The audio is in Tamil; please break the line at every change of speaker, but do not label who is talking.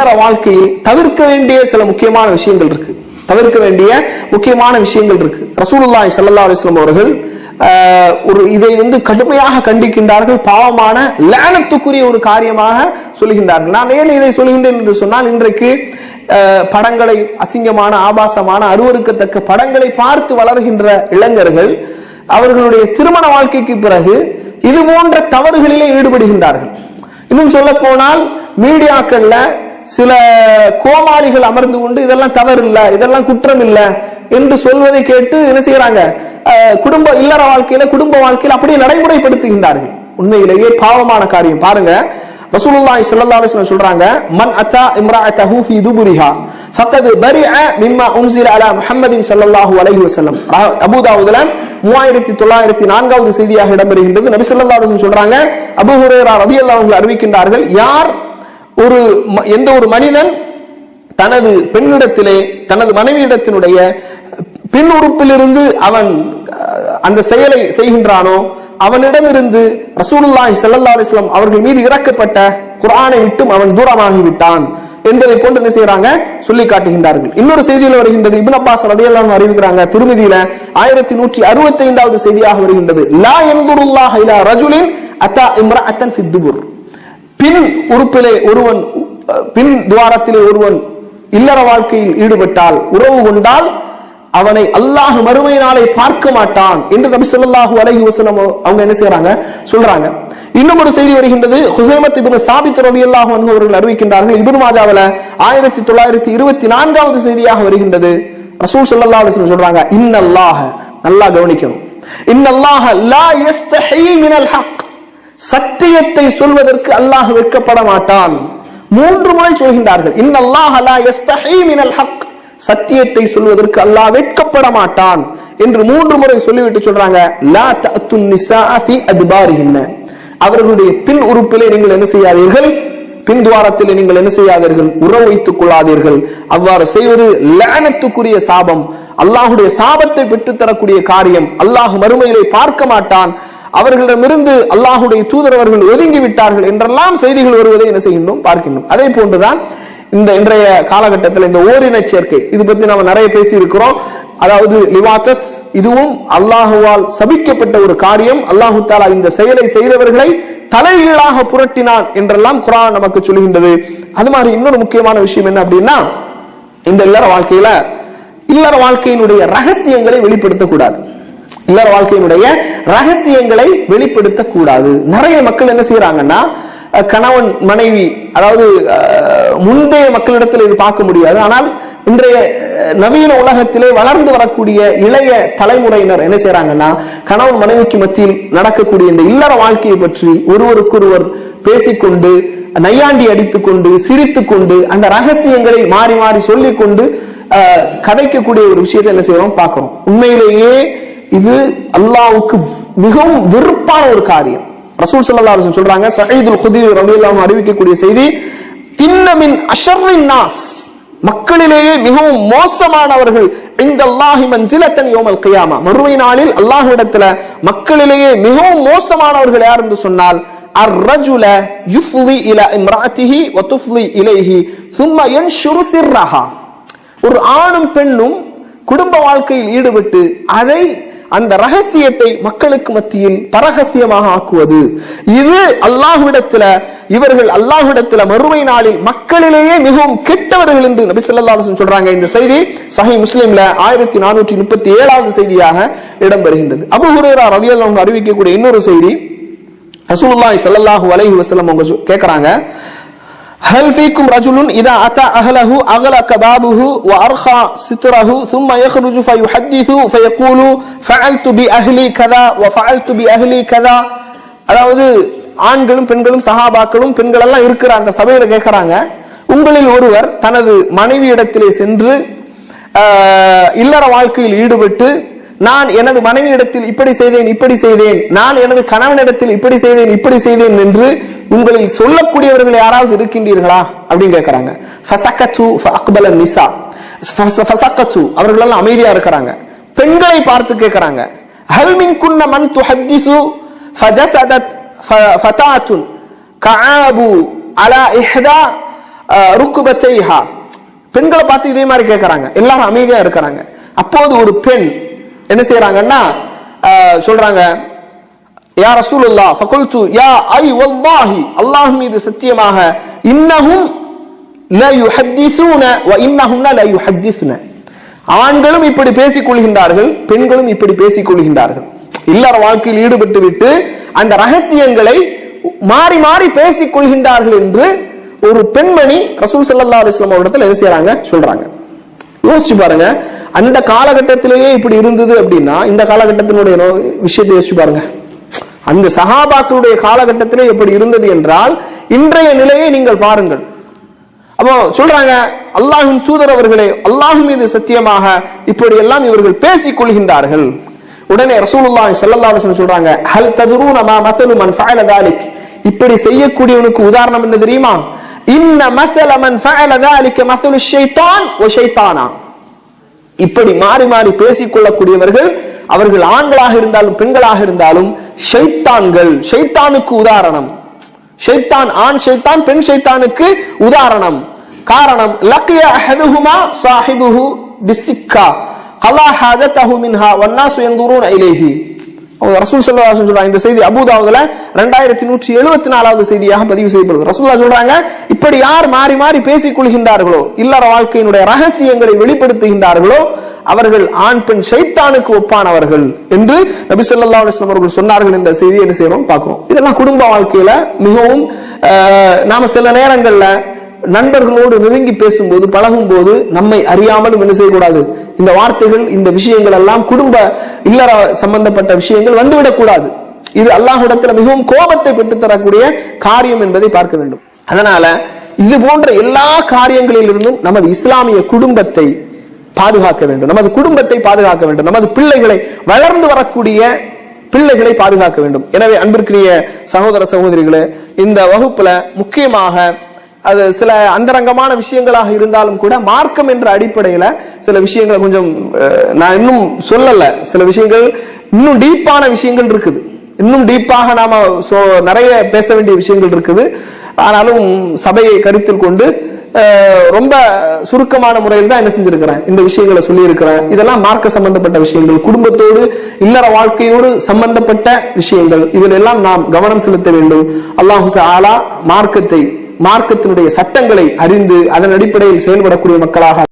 இல்லற வாழ்க்கையில் தவிர்க்க வேண்டிய சில முக்கியமான விஷயங்கள் இருக்கு. ரசூலுல்லாஹி ஸல்லல்லாஹு அலைஹி வஸல்லம் அவர்கள் இதை கடுமையாக கண்டிக்கின்றார்கள். பாவமான லஅனத்துக்குரிய ஒரு காரியமாக சொல்கின்றார்கள். நான் ஏன் இதை சொல்கின்றேன் என்று சொன்னால், இன்றைக்கு படங்களை, அசிங்கமான, ஆபாசமான, அருவருக்கத்தக்க படங்களை பார்த்து வளர்கின்ற இளைஞர்கள் அவர்களுடைய திருமண வாழ்க்கைக்கு பிறகு இது போன்ற தவறுகளிலே ஈடுபடுகின்றார்கள். இன்னும் சொல்ல போனால், மீடியாக்கள்ல சில கோமாளிகள் அமர்ந்து கொண்டு இதெல்லாம் தவறு இல்ல, இதெல்லாம் குற்றம் இல்ல என்று சொல்வதை கேட்டு என்ன செய்யறாங்க, இல்லற வாழ்க்கையில, குடும்ப வாழ்க்கையில அப்படியே நடைமுறைப்படுத்துகின்றார்கள். உண்மையிலேயே பாவமான காரியம். பாருங்க, ரசூலுல்லாஹி ஸல்லல்லாஹு அலைஹி வஸல்லம் சொல்றாங்க, மன் அத்தா இம்ராஅத்தஹு ஃபீ துபுரிஹா ஃபகத் பரிஅ மிம்மா உன்ஸில அலா முஹம்மதின் ஸல்லல்லாஹு அலைஹி வஸல்லம். அபூ தாவூதுல 3904வது செய்தியாக இடம்பெறுகின்றது. நபி ஸல்லல்லாஹு அலைஹி வஸல்லம் சொல்றாங்க, அபூ ஹுரைரா ரலியல்லாஹு அன்ஹு அறிவிக்கின்றார்கள், யார் எந்த ஒரு மனிதன் தனது பெண்ணிடத்திலே, தனது மனைவியிடத்தினுடைய பின் உறுப்பிலிருந்து அவன் அந்த செயலை செய்கின்றானோ, அவனிடமிருந்து ரசூலுல்லாஹி ஸல்லல்லாஹு அலைஹி வஸல்லம் அவர்கள் மீது இறக்கப்பட்ட குர்ஆனை விட்டும் அவன் தூரமாகிவிட்டான் என்பதை போன்று என்ன செய்யறாங்க, சொல்லி காட்டுகின்றார்கள். இன்னொரு செய்தியில் வருகின்றது, இப்னு அப்பாஸ் ரலியல்லாஹு அன்ஹு அறிவிக்கிறாங்க, திருமதியில 1165வது செய்தியாக வருகின்றது, லா யன்துருல்லாஹு இலா ரஜுலின் அத்தா இம்ரஅத்தன் ஃபி துபுர். பின் உறுப்பிலே ஒருவன், பின் துவாரத்திலே ஒருவன் இல்லற வாழ்க்கையில் ஈடுபட்டால், உறவு கொண்டால், அவனை அல்லாஹ் மறுமை நாளை பார்க்க மாட்டான் என்று நபி ஸல்லல்லாஹு அலைஹி வஸல்லம் அவங்க என்ன செய்யறாங்க, சொல்றாங்க. இன்னும் ஒரு செய்தி வருகின்றது, ஹுஸைமத் இப்னு சாபித் ரலியல்லாஹு அன்ஹு அவர்கள் அறிவிக்கின்றார்கள், இப்னு மாஜாவில 1924வது செய்தியாக வருகின்றது. ரசூல் ஸல்லல்லாஹு அலைஹி வஸல்லம் சொல்றாங்க, இன்னல்லாஹ, நல்லா கவனிக்கணும், இன்னல்லாஹ லா யஸ்தஹி மினல் ஹக், சத்தியத்தை சொல்வதற்கு அல்லாஹ் வெட்கப்பட மாட்டான். 3 முறை சொல்கின்றார்கள், இன்னல்லாஹ லா யஸ்தஹி மினல் ஹக், சத்தியத்தை சொல்வதற்கு அல்லாஹ் வெட்கப்பட மாட்டான் என்று 3 முறை சொல்லிவிட்டு சொல்றாங்க, லா தஅத்துன் நிஸாஅ ஃபீ அத்பாரிஹின்ன, அவர்களுடைய பின் உறுப்பிலே நீங்கள் என்ன செய்யாதீர்கள், பின் துவாரத்திலே நீங்கள் என்ன செய்யாதீர்கள், உறவு வைத்துக் கொள்ளாதீர்கள். அவ்வாறு செய்வது லஅனத்துக்குரிய சாபம், அல்லாஹ்வுடைய சாபத்தை பெற்றுத் தரக்கூடிய காரியம். அல்லாஹ் மறுமையிலே பார்க்க மாட்டான், அவர்களிடமிருந்து அல்லாஹ்வுடைய தூதர் அவர்கள் ஒதுங்கி விட்டார்கள் என்றெல்லாம் செய்திகள் வருவதை என்ன செய்கின்றோம், பார்க்கின்றோம். அதே போன்றுதான் இந்த இன்றைய காலகட்டத்தில் இந்த ஓரின சேர்க்கை, இது பத்தி நாம நிறைய பேசி இருக்கிறோம். அதாவது லிவாத்தத், இதுவும் அல்லாஹுவால் சபிக்கப்பட்ட ஒரு காரியம். அல்லாஹு தஆலா இந்த செயலை செய்தவர்களை தலைகீழாக புரட்டினான் என்றெல்லாம் குர்ஆன் நமக்கு சொல்கின்றது. அது மாதிரி இன்னொரு முக்கியமான விஷயம் என்ன அப்படின்னா, இந்த இல்லற வாழ்க்கையில இல்லற வாழ்க்கையினுடைய ரகசியங்களை வெளிப்படுத்தக்கூடாது. இல்லற வாழ்க்கையினுடைய ரகசியங்களை வெளிப்படுத்தக்கூடாது. நிறைய மக்கள் என்ன செய்யறாங்கன்னா, கணவன் மனைவி, அதாவது முந்தைய மக்களிடத்தில் இது பார்க்க முடியாது, ஆனால் இன்றைய நவீன உலகத்திலே வளர்ந்து வரக்கூடிய இளைய தலைமுறையினர் என்ன செய்யறாங்கன்னா, கணவன் மனைவிக்கு மத்தியில் நடக்கக்கூடிய இந்த இல்லற வாழ்க்கையை பற்றி ஒருவருக்கொருவர் பேசிக்கொண்டு, நையாண்டி அடித்துக் கொண்டு, சிரித்துக் கொண்டு, அந்த ரகசியங்களை மாறி மாறி சொல்லிக் கொண்டு கதைக்கக்கூடிய ஒரு விஷயத்தை என்ன செய்யறோம், பார்க்கிறோம். உண்மையிலேயே இது அல்லாஹ்வுக்கு மிகவும் வெறுப்பான ஒரு காரியம். ரசூல் ஸல்லல்லாஹு அலைஹி வஸல்லம் சொல்றாங்க, ஸஈதுல் குத்ரி ரலியல்லாஹு அன்ஹு அறிவிக்கக்கூடிய செய்தி, இன்ன மின் அஷர்ரின் நாஸ், மக்களிலேயே மிகவும் மோசமானவர்கள் இன்தல்லாஹி மன்சிலத்தன் யௌமல் கியாமா, மறுமை நாளில் அல்லாஹ்விடத்துல மக்களிலேயே மிகவும் மோசமானவர்கள் யார் என்று சொன்னால், அர்-ரஜுல யுஃப்லி இலா இம்ராஅத்திஹி வ துஃப்லி இலைஹி ثم ينشر سرها, ஒரு ஆணும் பெண்ணும் குடும்ப வாழ்க்கையில் ஈடுபட்டு அதை, அந்த ரகசியத்தை மக்களுக்கு மத்தியில் பரகசியமாக ஆக்குவது, இது அல்லாஹ்விடத்துல, இவர்கள் அல்லாஹ்விடத்துல மறுமை நாளில் மக்களிலேயே மிகவும் கெட்டவர்கள் என்று நபி ஸல்லல்லாஹு அலைஹி வஸல்லம் சொல்றாங்க. இந்த செய்தி சஹீஹ் முஸ்லிம்ல 1437வது செய்தியாக இடம்பெறுகின்றது. அபூ ஹுரைரா ரலியல்லாஹு அன்ஹு அறிவிக்கக்கூடிய இன்னொரு செய்தி, ரசூலுல்லாஹி ஸல்லல்லாஹு அலைஹி வஸல்லம் அவங்க கேக்குறாங்க, هل فيكم رجل إذا أتى أهله أغلق بابه وأرخى ستره ثم يخرج فيحدث فيقول فعلت بأهلي كذا وفعلت بأهلي كذا. அதாவது ஆண்களும் பெண்களும் சஹாபாக்களும் பெண்கள் எல்லாம் இருக்கிற அந்த சபையில கேட்கறாங்க, உங்களில் ஒருவர் தனது மனைவியிடத்திலே சென்று இல்லற வாழ்க்கையில் ஈடுபட்டு, நான் எனது மனைவியிடத்தில் இப்படி செய்தேன் இப்படி செய்தேன், நான் எனது கணவனிடத்தில் இப்படி செய்தேன் இப்படி செய்தேன் என்று உங்களில் சொல்லக்கூடியவர்கள் யாராவது இருக்கின்றீர்களா அப்படின்னு கேட்கறாங்க. ஃபஸகது ஃபஅக்பல நிஸா, ஃபஸகது அவர்கள் எல்லாம் அமைதியா இருக்கிறாங்க. பெண்களை பார்த்து கேட்கறாங்க, ஹல் மின்குன்ன மன் துஹத்திஸு ஃபஜஸதத் ஃபதாத்துன் கஆபு அலா இஹ்தா ருக்குபத்தைஹா, பெண்களை பார்த்து இதே மாதிரி கேட்கறாங்க, எல்லாரும் அமைதியா இருக்கிறாங்க. அப்போது ஒரு பெண் என்ன செய்யறாங்கன்னா சொல்றாங்க, யா ரசூலுல்லாஹ் ஃபகுல்து யா ஐ வல்லாஹி, அல்லாஹ் மீது சத்தியமாக, இன்னஹும் லா யுஹத்திஸூன வ இன்னஹும் லா யுஹத்திஸ்ன, ஆண்களும் இப்படி பேசிக் கொள்கின்றார்கள், பெண்களும் இப்படி பேசிக் கொள்கின்றார்கள். இல்லற வாழ்க்கையில் ஈடுபட்டு விட்டு அந்த ரகசியங்களை மாறி மாறி பேசிக் கொள்கின்றார்கள் என்று ஒரு பெண்மணி ரசூல் ஸல்லல்லாஹு அலைஹி வஸல்லம் அவர்களிடத்தில் என்ன செய்யறாங்க சொல்றாங்க. யோசிச்சு பாருங்க, அந்த காலகட்டத்திலேயே இப்படி இருந்தது அப்படின்னா இந்த காலகட்டத்தினுடைய விஷயத்தை யோசிச்சு பாருங்க. அந்த சஹாபாக்களுடைய காலகட்டத்திலே எப்படி இருந்தது என்றால் இன்றைய நிலையை நீங்கள் பாருங்கள். அப்போ சொல்றாங்க, அல்லாஹ்வின் தூதர் அவர்களே, அல்லாஹ் மீது சத்தியமாக இப்படி எல்லாம் இவர்கள் பேசிக் கொள்கின்றார்கள். உடனே ரசூலுல்லாஹி ஸல்லல்லாஹு அலைஹி வஸல்லம் சொல்றாங்க, ஹல் ததுரூன மா மஸலு மன் ஃபஅல ذلك, இப்படி செய்யக்கூடியவனுக்கு உதாரணம் என்ன தெரியுமா? இன்ன மஸல மன் ஃபஅல ذلك மஸலு ஷைத்தான் வ ஷைத்தானா, இப்படி மாறி மாறி பேசிக் கொள்ளக்கூடியவர்கள் அவர்கள் ஆண்களாக இருந்தாலும் பெண்களாக இருந்தாலும் ஷைத்தான்கள், ஷைத்தானுக்கு உதாரணம். ஷைத்தான், ஆண் ஷைத்தான் பெண் ஷைத்தானுக்கு உதாரணம். காரணம், லக்கிய அஹதுஹுமா சாஹிபுஹு பிஸ்ஸிக்கா கலா ஹாஜதஹு மின்ஹா வன்னாசு யன்துரூன இலைஹி. ரசூல் ஸல்லல்லாஹு அலைஹி வஸல்லம் சொல்றாங்க, இந்த செய்தி அபூ தாவூதுல 2174வது செய்தியாக பதிவு செய்யப்படுது. ரசூலுல்லாஹ் சொல்றாங்க, இப்படி யார் மாறி மாறி பேசிக் கொள்கின்றார்களோ, இல்லற வாழ்க்கையினுடைய ரகசியங்களை வெளிப்படுத்துகின்றார்களோ, அவர்கள் ஆண் பெண் ஷைத்தானுக்கு ஒப்பானவர்கள் என்று நபி ஸல்லல்லாஹு அலைஹி வஸல்லம் அவர்கள் சொன்னார்கள் என்ற செய்தியை என்ன செய்யறோம் பார்க்கிறோம். இதெல்லாம் குடும்ப வாழ்க்கையில மிகவும் நாம சில நேரங்கள்ல நண்பர்களோடு நெருங்கி பேசும்போது பழகும் போது நம்மை அறியாமலும் என்ன செய்யக்கூடாது, இந்த வார்த்தைகள் இந்த விஷயங்கள் எல்லாம் குடும்ப இல்லற சம்பந்தப்பட்ட விஷயங்கள் வந்துவிடக் கூடாது. இது அல்லாஹ்விடத்துல மிகவும் கோபத்தை பெற்று தரக்கூடிய காரியம் என்பதை பார்க்க வேண்டும். அதனால இது போன்ற எல்லா காரியங்களிலிருந்தும் நமது இஸ்லாமிய குடும்பத்தை பாதுகாக்க வேண்டும், நமது குடும்பத்தை பாதுகாக்க வேண்டும், நமது பிள்ளைகளை, வளர்ந்து வரக்கூடிய பிள்ளைகளை பாதுகாக்க வேண்டும். எனவே அன்பிற்குரிய சகோதர சகோதரிகளே, இந்த வகுப்புல முக்கியமாக அது சில அந்தரங்கமான விஷயங்களாக இருந்தாலும் கூட மார்க்கம் என்ற அடிப்படையில சில விஷயங்களை கொஞ்சம் நான் இன்னும் சொல்லல, சில விஷயங்கள் இன்னும் டீப்பான விஷயங்கள் இருக்குது, இன்னும் டீப்பாக நாம நிறைய பேச வேண்டிய விஷயங்கள் இருக்குது. ஆனாலும் சபையை கருத்தில் கொண்டு ரொம்ப சுருக்கமான முறையில் தான் என்ன செஞ்சிருக்கிறேன், இந்த விஷயங்களை சொல்லி இருக்கிறேன். இதெல்லாம் மார்க்க சம்பந்தப்பட்ட விஷயங்கள், குடும்பத்தோடு இல்லற வாழ்க்கையோடு சம்பந்தப்பட்ட விஷயங்கள். இதில் எல்லாம் நாம் கவனம் செலுத்த வேண்டும். அல்லாஹு தஆலா மார்க்கத்தினுடைய சட்டங்களை அறிந்து அதன் அடிப்படையில் செயல்படக்கூடிய மக்களாக